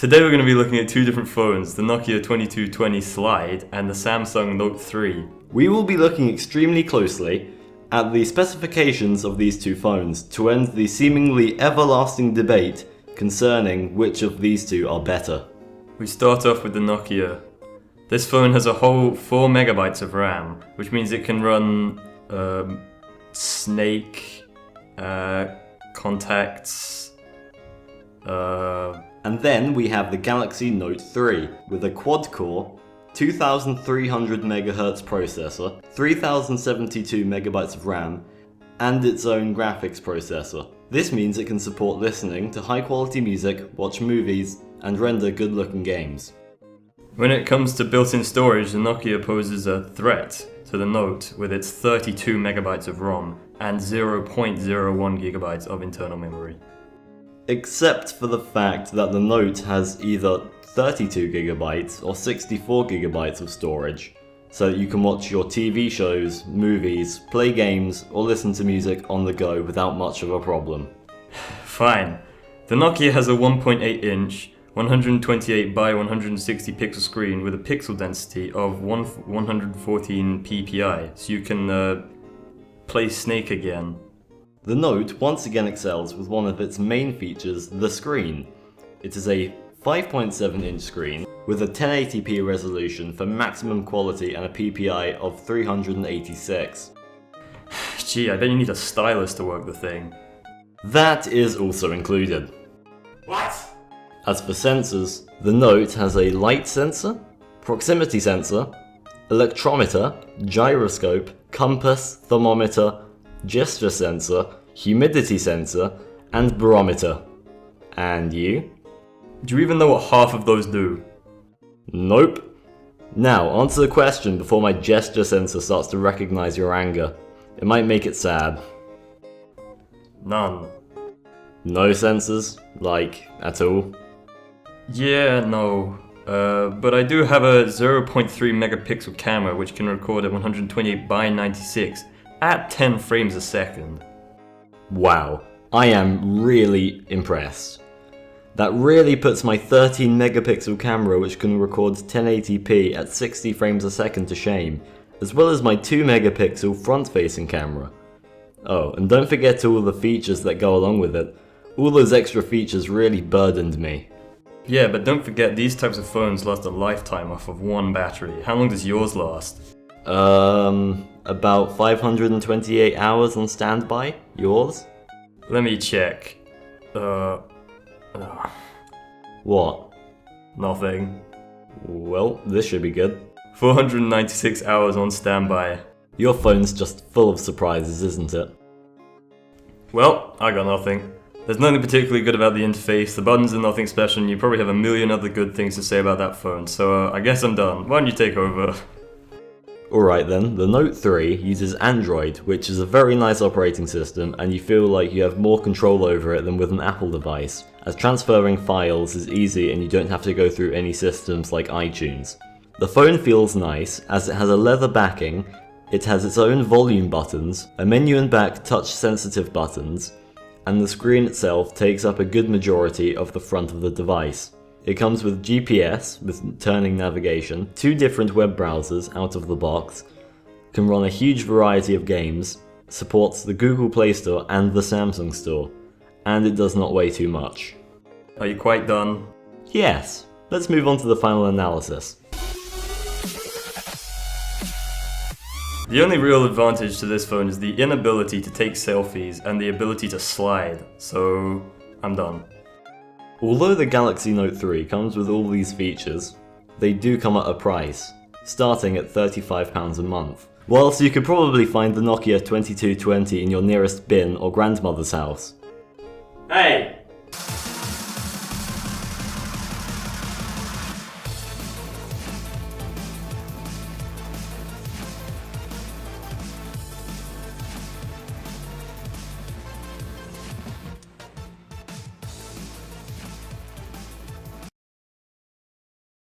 Today we're going to be looking at two different phones, the Nokia 2220 Slide and the Samsung Note 3. We will be looking extremely closely at the specifications of these two phones to end the seemingly everlasting debate concerning which of these two are better. We start off with the Nokia. This phone has a whole 4 megabytes of RAM, which means it can run Snake, Contacts, And then we have the Galaxy Note 3 with a quad-core, 2300 MHz processor, 3072 MB of RAM, and its own graphics processor. This means it can support listening to high-quality music, watch movies, and render good-looking games. When it comes to built-in storage, the Nokia poses a threat to the Note with its 32 megabytes of ROM and 0.01 gigabytes of internal memory. Except for the fact that the Note has either 32 gigabytes or 64 gigabytes of storage, so that you can watch your TV shows, movies, play games, or listen to music on the go without much of a problem. Fine. The Nokia has a 1.8-inch, 128 by 160 pixel screen with a pixel density of 114 ppi, so you can play Snake again. The Note once again excels with one of its main features, the screen. It is a 5.7-inch screen with a 1080p resolution for maximum quality and a PPI of 386. Gee, I bet you need a stylus to work the thing. That is also included. What? As for sensors, the Note has a light sensor, proximity sensor, electrometer, gyroscope, compass, thermometer, gesture sensor, humidity sensor, and barometer. And you? Do you even know what half of those do? Nope. Now, answer the question before my gesture sensor starts to recognize your anger. It might make it sad. None. No sensors? Like, at all? Yeah, no. But I do have a 0.3 megapixel camera which can record at 128 by 96 at 10 frames a second. Wow, I am really impressed. That really puts my 13 megapixel camera which can record 1080p at 60 frames a second to shame, as well as my 2 megapixel front-facing camera. Oh, and don't forget all the features that go along with it. All those extra features really burdened me. Yeah, but don't forget these types of phones last a lifetime off of one battery. How long does yours last? About 528 hours on standby. Yours? Let me check. What? Nothing. Well, this should be good. 496 hours on standby. Your phone's just full of surprises, isn't it? Well, I got nothing. There's nothing particularly good about the interface, the buttons are nothing special, and you probably have a million other good things to say about that phone, so I guess I'm done. Why don't you take over? Alright then, the Note 3 uses Android, which is a very nice operating system, and you feel like you have more control over it than with an Apple device, as transferring files is easy and you don't have to go through any systems like iTunes. The phone feels nice, as it has a leather backing, it has its own volume buttons, a menu and back touch-sensitive buttons, and the screen itself takes up a good majority of the front of the device. It comes with GPS, with turning navigation, 2 different web browsers out of the box, can run a huge variety of games, supports the Google Play Store and the Samsung Store, and it does not weigh too much. Are you quite done? Yes, let's move on to the final analysis. The only real advantage to this phone is the inability to take selfies and the ability to slide, so I'm done. Although the Galaxy Note 3 comes with all these features, they do come at a price, starting at £35 a month. Whilst you could probably find the Nokia 2220 in your nearest bin or grandmother's house. Hey!